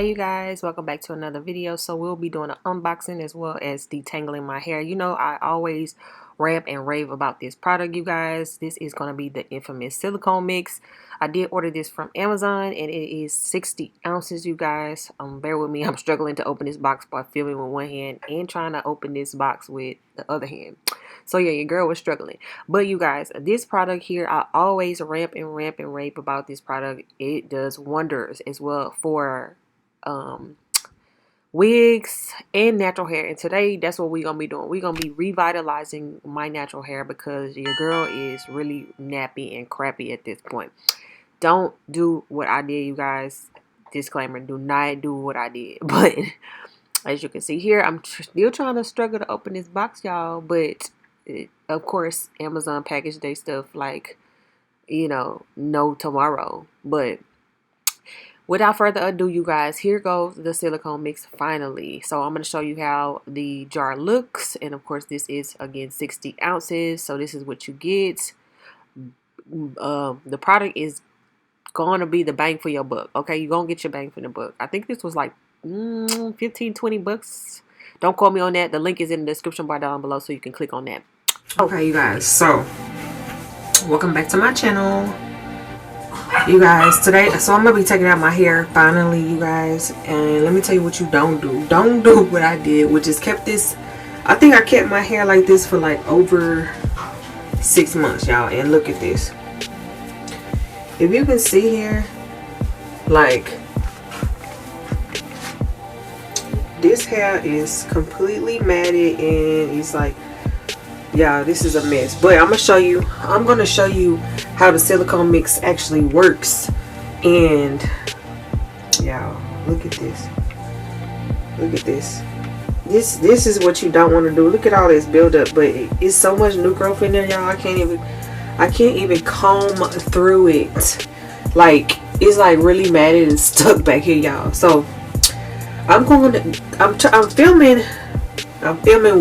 Hi you guys, welcome back to another video. So we'll be doing an unboxing as well as detangling my hair. You know, I always rant and rave about this product, you guys. This is going to be the infamous silicone mix. I did order this from Amazon and it is 60 ounces, you guys. Bear with me, I'm struggling to open this box by filming with one hand and trying to open this box with the other hand. So yeah, your girl was struggling. But you guys, this product here, I always rant and rave about this product. It does wonders as well for wigs and natural hair. And today, that's what we're gonna be doing. We're gonna be revitalizing my natural hair because your girl is really nappy and crappy at this point. Don't do what I did, you guys. Disclaimer, do not do what I did. But as you can see here, I'm still trying to struggle to open this box, y'all. But of course, Amazon package day stuff like, you know, no tomorrow. But without further ado, you guys, here goes the silicone mix finally. So I'm going to show you how the jar looks. And of course, this is, again, 60 ounces. So this is what you get. The product is going to be the bang for your buck. Okay, you're going to get your bang for the buck. I think this was like 15, 20 bucks. Don't quote me on that. The link is in the description bar down below so you can click on that. Okay, you guys. So, welcome back to my channel. You guys, today, so I'm gonna be taking out my hair finally, you guys, and let me tell you what you don't do what I did, which is kept this. I think I kept my hair like this for like over 6 months, y'all. And look at this. If you can see here, like, this hair is completely matted and it's like, yeah, this is a mess. But I'm gonna show you how the silicone mix actually works. And y'all, look at this. Look at this. This is what you don't want to do. Look at all this buildup, but it's so much new growth in there, y'all. I can't even comb through it. Like, it's like really matted and stuck back here, y'all. So I'm filming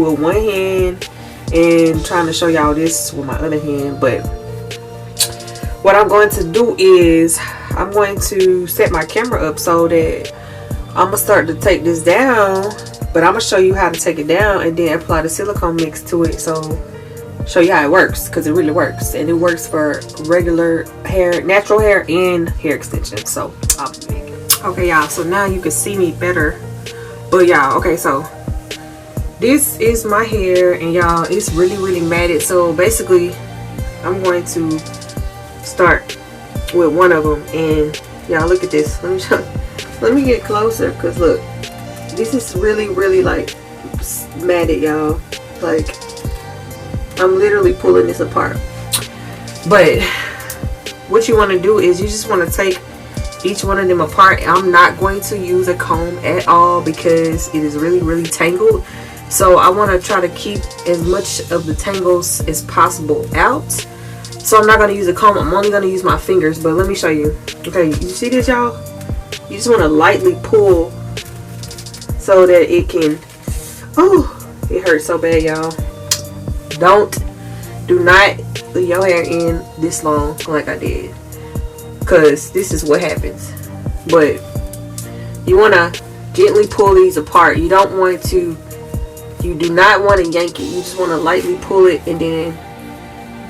with one hand and trying to show y'all this with my other hand. But what I'm going to do is I'm going to set my camera up so that I'm gonna start to take this down, but I'm gonna show you how to take it down and then apply the silicone mix to it. So show you how it works, because it really works, and it works for regular hair, natural hair, and hair extensions. So okay, y'all, so now you can see me better. But y'all, okay, so this is my hair, and y'all, it's really matted. So basically I'm going to start with one of them, and y'all, look at this. Let me get closer, because look, this is really like matted, y'all. Like, I'm literally pulling this apart. But what you want to do is you just want to take each one of them apart. I'm not going to use a comb at all because it is really tangled. So I want to try to keep as much of the tangles as possible out. So I'm not going to use a comb. I'm only going to use my fingers. But let me show you. Okay, you see this, y'all? You just want to lightly pull so that it can... Oh, it hurts so bad, y'all. Do not leave your hair in this long like I did, because this is what happens. But you want to gently pull these apart. You do not want to yank it. You just want to lightly pull it and then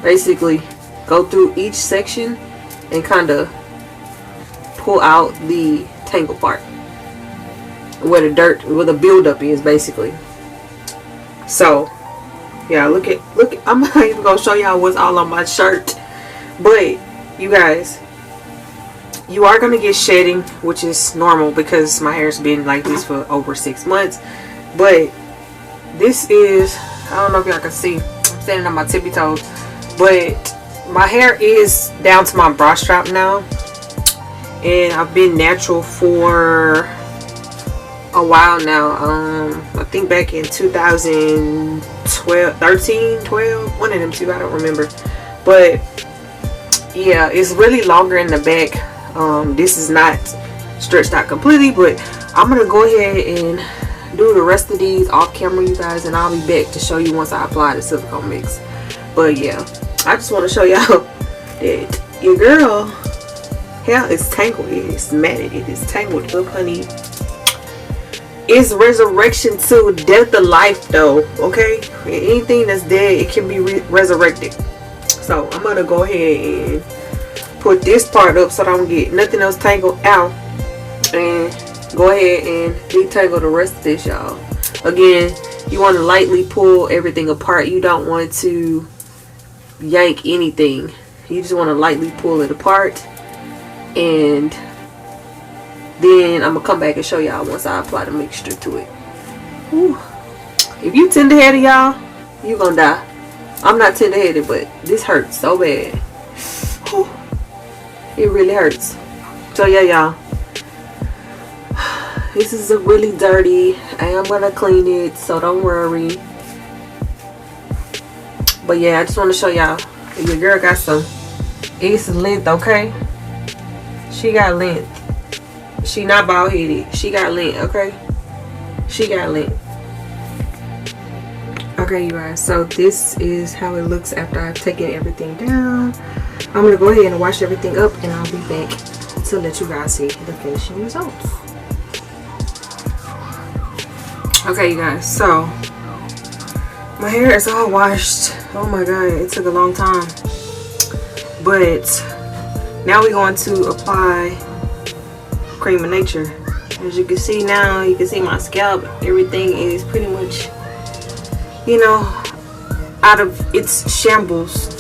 basically go through each section and kind of pull out the tangle part where the buildup is, basically. So yeah, look, I'm not even gonna show y'all what's all on my shirt. But you guys, you are gonna get shedding, which is normal because my hair's been like this for over 6 months. But this is, I don't know if y'all can see, I'm standing on my tippy toes, but my hair is down to my bra strap now, and I've been natural for a while now. I think back in 2013, 12, one of them two, I don't remember. But yeah, it's really longer in the back. This is not stretched out completely, but I'm gonna go ahead and do the rest of these off camera, you guys, and I'll be back to show you once I apply the silicone mix. But yeah, I just want to show y'all that your girl hair is tangled. It is matted. It is tangled up, honey. it's resurrection to death to life though, okay? Anything that's dead, it can be resurrected. So I'm gonna go ahead and put this part up so that I don't get nothing else tangled out, and go ahead and detangle the rest of this, y'all. Again, you want to lightly pull everything apart. You don't want to yank anything. You just want to lightly pull it apart, and then I'm gonna come back and show y'all once I apply the mixture to it. Whew. If you tender-headed, y'all, you gonna die. I'm not tender-headed, but this hurts so bad. Whew. It really hurts. So yeah, y'all, this is a really dirty. I am gonna clean it, so don't worry. But yeah, I just want to show y'all, your girl got some ace length, okay? She got length. She not bald headed. She got length, okay? She got length. Okay, you guys, so this is how it looks after I've taken everything down. I'm gonna go ahead and wash everything up, and I'll be back to let you guys see the finishing results. Okay, you guys, so my hair is all washed. Oh my god, it took a long time. But now we're going to apply Cream of Nature. As you can see now, you can see my scalp. Everything is pretty much, you know, out of its shambles.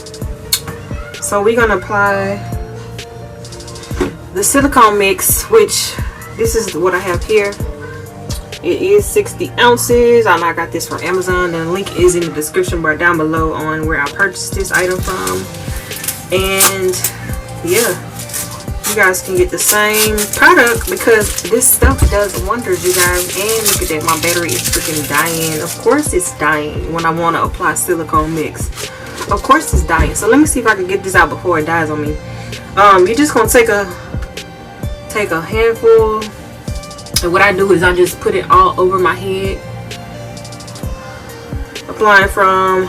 So we're gonna apply the silicone mix, which this is what I have here. It is 60 ounces. I got this from Amazon. The link is in the description bar down below on where I purchased this item from. And yeah, you guys can get the same product because this stuff does wonders, you guys. And look at that, my battery is freaking dying. Of course it's dying when I want to apply silicone mix. Of course it's dying. So let me see if I can get this out before it dies on me. You're just gonna take a handful, and what I do is I just put it all over my head, applying from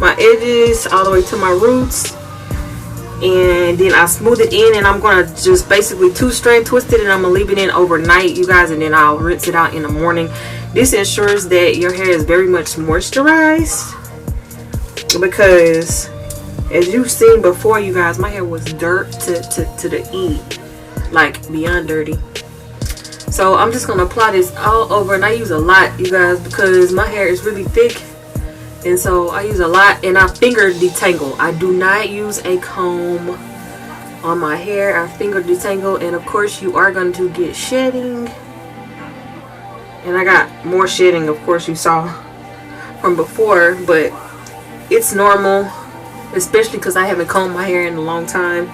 my edges all the way to my roots. And then I smooth it in, and I'm gonna just basically 2-strand twist it, and I'm gonna leave it in overnight, you guys, and then I'll rinse it out in the morning. This ensures that your hair is very much moisturized, because as you've seen before, you guys, my hair was dirt to the E, like beyond dirty. So I'm just gonna apply this all over, and I use a lot, you guys, because my hair is really thick. And so I use a lot, and I finger detangle. I do not use a comb on my hair. I finger detangle, and of course you are going to get shedding. And I got more shedding, of course, you saw from before, but it's normal, especially because I haven't combed my hair in a long time.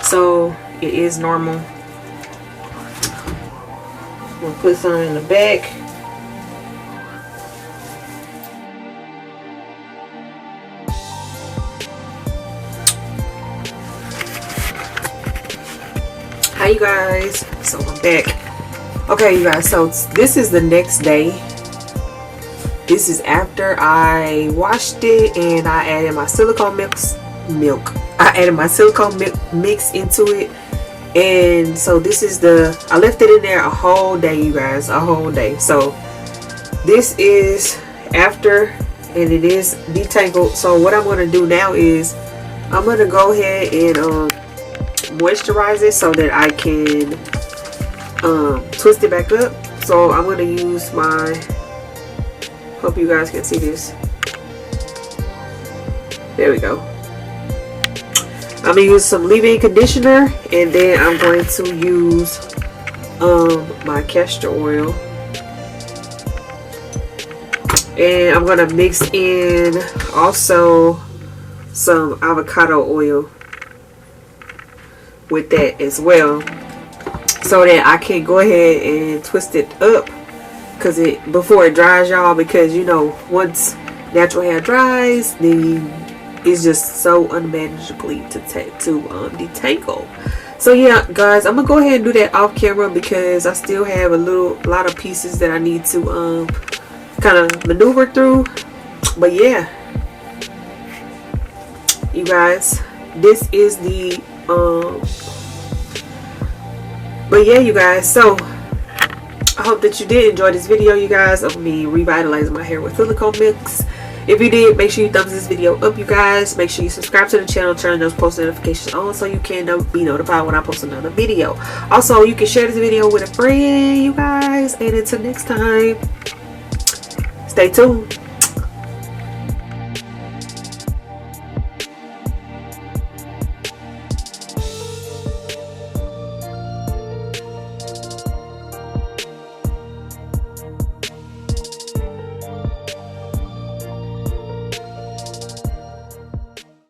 So it is normal. We'll put some in the back. Hi you guys, so I'm back. Okay you guys, so this is the next day. This is after I washed it and I added my silicone mix into it. And so this is I left it in there a whole day, you guys, a whole day. So this is after, and it is detangled. So what I'm going to do now is I'm going to go ahead and moisturize it so that I can twist it back up. So I'm going to use my, hope you guys can see this. There we go. I'm going to use some leave-in conditioner, and then I'm going to use my castor oil, and I'm going to mix in also some avocado oil with that as well, so that I can go ahead and twist it up before it dries, y'all, because you know once natural hair dries, then it's just so unmanageably to detangle. So yeah guys, I'm gonna go ahead and do that off camera because I still have a lot of pieces that I need to kind of maneuver through. But yeah you guys, this is the but yeah you guys, so I hope that you did enjoy this video, you guys, of me revitalizing my hair with silicone mix. If you did, make sure you thumbs this video up, you guys. Make sure you subscribe to the channel, turn those post notifications on so you can be notified when I post another video. Also, you can share this video with a friend, you guys. And until next time, stay tuned.